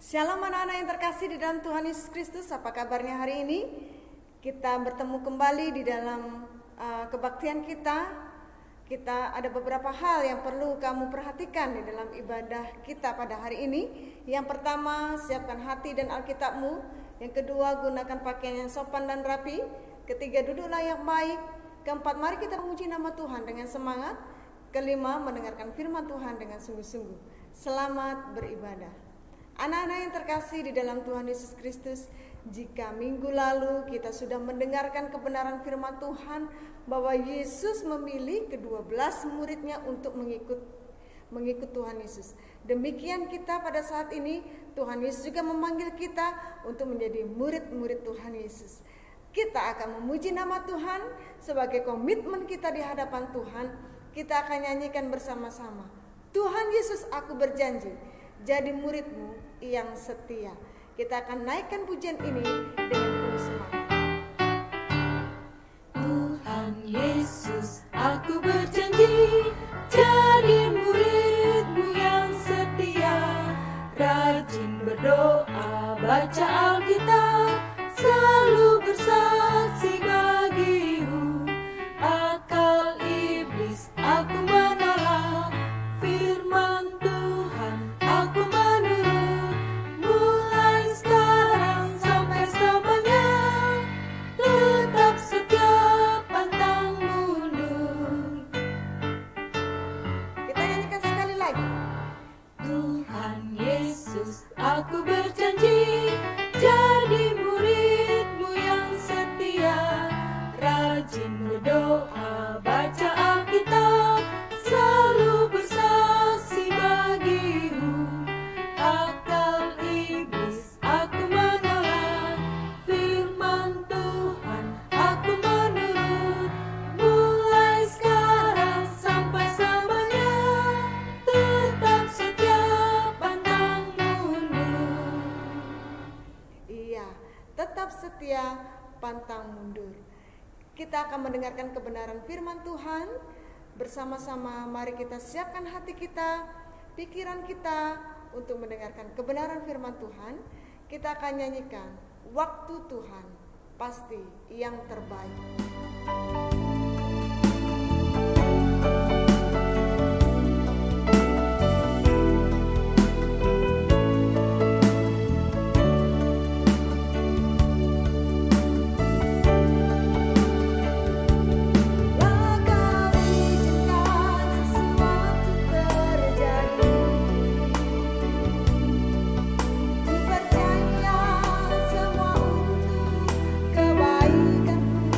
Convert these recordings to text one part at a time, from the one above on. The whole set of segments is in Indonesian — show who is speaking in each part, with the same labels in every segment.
Speaker 1: Shalom anak-anak yang terkasih di dalam Tuhan Yesus Kristus. Apa kabarnya hari ini? Kita bertemu kembali di dalam kebaktian kita. Kita ada beberapa hal yang perlu kamu perhatikan di dalam ibadah kita pada hari ini. Yang pertama, siapkan hati dan Alkitabmu. Yang kedua, gunakan pakaian yang sopan dan rapi. Ketiga, duduklah yang baik. Keempat, mari kita memuji nama Tuhan dengan semangat. Kelima, mendengarkan firman Tuhan dengan sungguh-sungguh. Selamat beribadah. Anak-anak yang terkasih di dalam Tuhan Yesus Kristus, jika minggu lalu kita sudah mendengarkan kebenaran firman Tuhan bahwa Yesus memilih ke-12 muridnya untuk mengikut Tuhan Yesus. Demikian kita pada saat ini, Tuhan Yesus juga memanggil kita untuk menjadi murid-murid Tuhan Yesus. Kita akan memuji nama Tuhan sebagai komitmen kita di hadapan Tuhan. Kita akan nyanyikan bersama-sama. Tuhan Yesus, aku berjanji jadi muridmu yang setia. Kita akan naikkan pujian ini dengan penuh semangat.
Speaker 2: Tuhan Yesus, aku berjanji jadi muridmu yang setia, rajin berdoa, baca Alkitab, selalu bersaksi bagimu. Akal iblis aku menolak, firman Tuhan aku menurut. Mulai sekarang sampai selamanya, tetap setia pantang mundur.
Speaker 1: Kita nyanyikan sekali lagi.
Speaker 2: Tuhan Yesus, aku berjanji jadi muridmu yang setia, rajin berdoa, baca Alkitab, selalu bersaksi bagimu. Akal iblis aku menolak, firman Tuhan aku menurut. Mulai sekarang sampai selamanya, tetap setia pantang mundur.
Speaker 1: Iya, tetap setia, pantang mundur. Kita akan mendengarkan kebenaran firman Tuhan. Bersama-sama mari kita siapkan hati kita, pikiran kita untuk mendengarkan kebenaran firman Tuhan. Kita akan nyanyikan waktu Tuhan pasti yang terbaik.
Speaker 2: Kebaikanku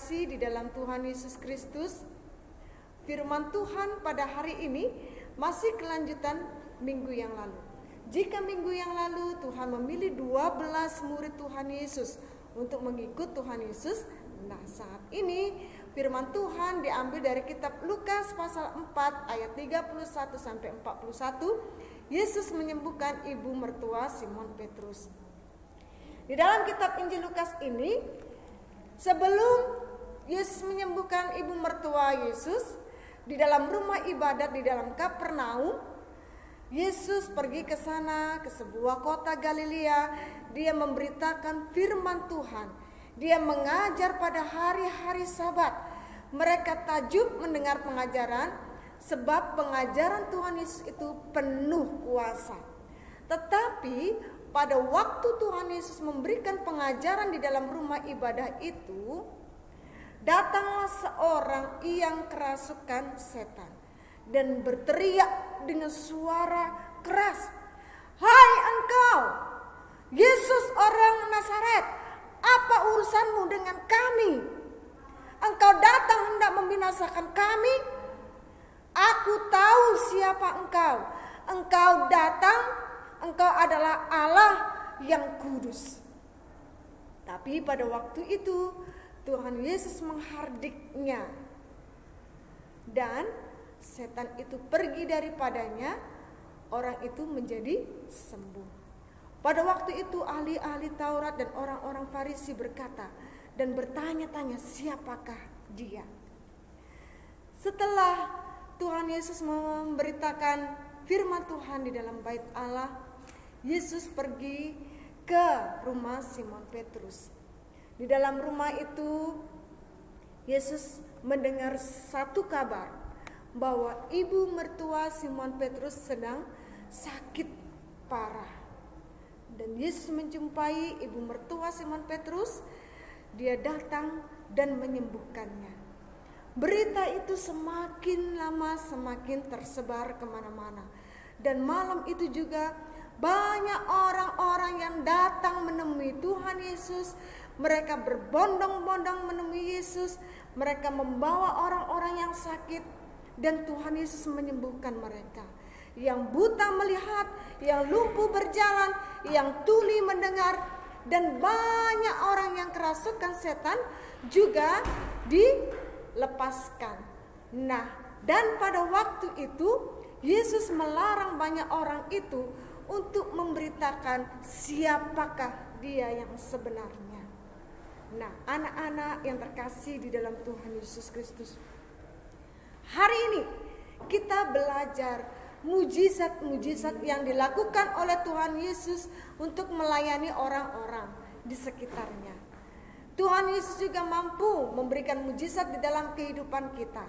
Speaker 1: terkasih di dalam Tuhan Yesus Kristus, firman Tuhan pada hari ini masih kelanjutan minggu yang lalu. Jika minggu yang lalu Tuhan memilih 12 murid Tuhan Yesus untuk mengikut Tuhan Yesus, nah saat ini firman Tuhan diambil dari kitab Lukas pasal 4 ayat 31 sampai 41. Yesus menyembuhkan ibu mertua Simon Petrus. Di dalam kitab Injil Lukas ini, sebelum Yesus menyembuhkan ibu mertua Yesus di dalam rumah ibadat di dalam Kapernaum, Yesus pergi ke sana, ke sebuah kota Galilea. Dia memberitakan firman Tuhan. Dia mengajar pada hari-hari Sabat. Mereka takjub mendengar pengajaran, sebab pengajaran Tuhan Yesus itu penuh kuasa. Tetapi pada waktu Tuhan Yesus memberikan pengajaran di dalam rumah ibadah itu, datanglah seorang yang kerasukan setan dan berteriak dengan suara keras, "Hai engkau, Yesus orang Nazaret, apa urusanmu dengan kami? Engkau datang hendak membinasakan kami? Aku tahu siapa engkau. Engkau datang, engkau adalah Allah yang kudus." Tapi pada waktu itu Tuhan Yesus menghardiknya, dan setan itu pergi daripadanya. Orang itu menjadi sembuh. Pada waktu itu ahli-ahli Taurat dan orang-orang Farisi berkata dan bertanya-tanya, siapakah dia? Setelah Tuhan Yesus memberitakan firman Tuhan di dalam bait Allah, Yesus pergi ke rumah Simon Petrus. Di dalam rumah itu Yesus mendengar satu kabar bahwa ibu mertua Simon Petrus sedang sakit parah. Dan Yesus menjumpai ibu mertua Simon Petrus. Dia datang dan menyembuhkannya. Berita itu semakin lama semakin tersebar kemana-mana. Dan malam itu juga banyak orang-orang yang datang menemui Tuhan Yesus. Mereka berbondong-bondong menemui Yesus. Mereka membawa orang-orang yang sakit, dan Tuhan Yesus menyembuhkan mereka. Yang buta melihat, yang lumpuh berjalan, yang tuli mendengar, dan banyak orang yang kerasukan setan juga dilepaskan. Nah, dan pada waktu itu Yesus melarang banyak orang itu untuk memberitakan siapakah dia yang sebenarnya. Nah, anak-anak yang terkasih di dalam Tuhan Yesus Kristus, hari ini kita belajar mujizat-mujizat yang dilakukan oleh Tuhan Yesus untuk melayani orang-orang di sekitarnya. Tuhan Yesus juga mampu memberikan mujizat di dalam kehidupan kita.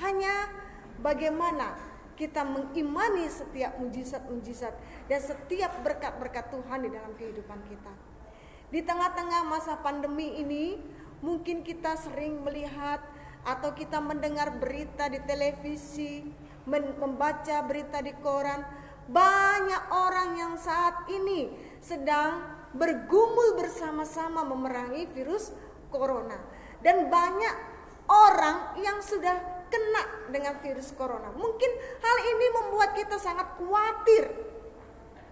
Speaker 1: Hanya bagaimana kita mengimani setiap mujizat-mujizat dan setiap berkat-berkat Tuhan di dalam kehidupan kita. Di tengah-tengah masa pandemi ini, mungkin kita sering melihat atau kita mendengar berita di televisi, membaca berita di koran, banyak orang yang saat ini sedang bergumul bersama-sama memerangi virus corona. Dan banyak orang yang sudah kena dengan virus corona. Mungkin hal ini membuat kita sangat khawatir.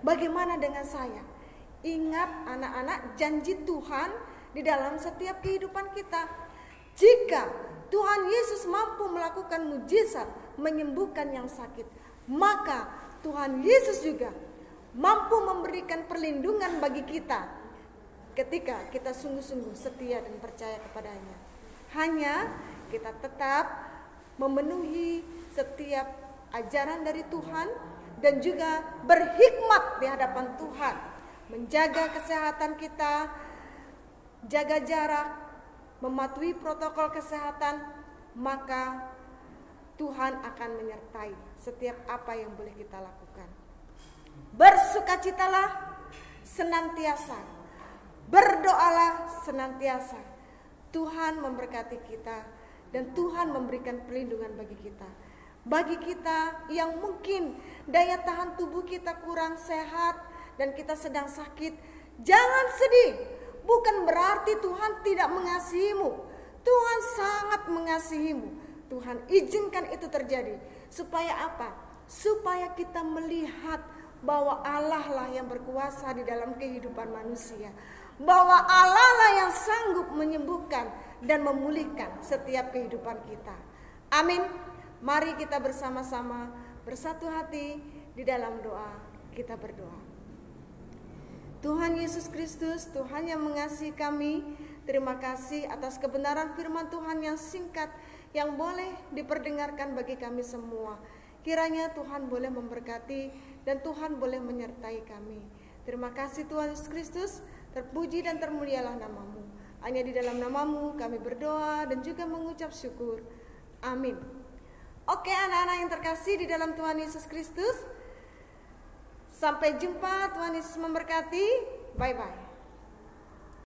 Speaker 1: Bagaimana dengan saya? Ingat anak-anak, janji Tuhan di dalam setiap kehidupan kita. Jika Tuhan Yesus mampu melakukan mujizat menyembuhkan yang sakit, maka Tuhan Yesus juga mampu memberikan perlindungan bagi kita ketika kita sungguh-sungguh setia dan percaya kepadanya. Hanya kita tetap memenuhi setiap ajaran dari Tuhan dan juga berhikmat di hadapan Tuhan, menjaga kesehatan kita, jaga jarak, mematuhi protokol kesehatan, maka Tuhan akan menyertai setiap apa yang boleh kita lakukan. Bersukacitalah senantiasa, berdoalah senantiasa. Tuhan memberkati kita dan Tuhan memberikan perlindungan bagi kita. Bagi kita yang mungkin daya tahan tubuh kita kurang sehat dan kita sedang sakit, jangan sedih. Bukan berarti Tuhan tidak mengasihimu. Tuhan sangat mengasihimu. Tuhan izinkan itu terjadi. Supaya apa? Supaya kita melihat bahwa Allah lah yang berkuasa di dalam kehidupan manusia. Bahwa Allah lah yang sanggup menyembuhkan dan memulihkan setiap kehidupan kita. Amin. Mari kita bersama-sama bersatu hati di dalam doa. Kita berdoa. Tuhan Yesus Kristus, Tuhan yang mengasihi kami, terima kasih atas kebenaran firman Tuhan yang singkat, yang boleh diperdengarkan bagi kami semua. Kiranya Tuhan boleh memberkati dan Tuhan boleh menyertai kami. Terima kasih Tuhan Yesus Kristus, terpuji dan termulialah namamu. Hanya di dalam namamu kami berdoa dan juga mengucap syukur. Amin. Oke anak-anak yang terkasih di dalam Tuhan Yesus Kristus. Sampai jumpa, Tuhan Yesus memberkati. Bye-bye.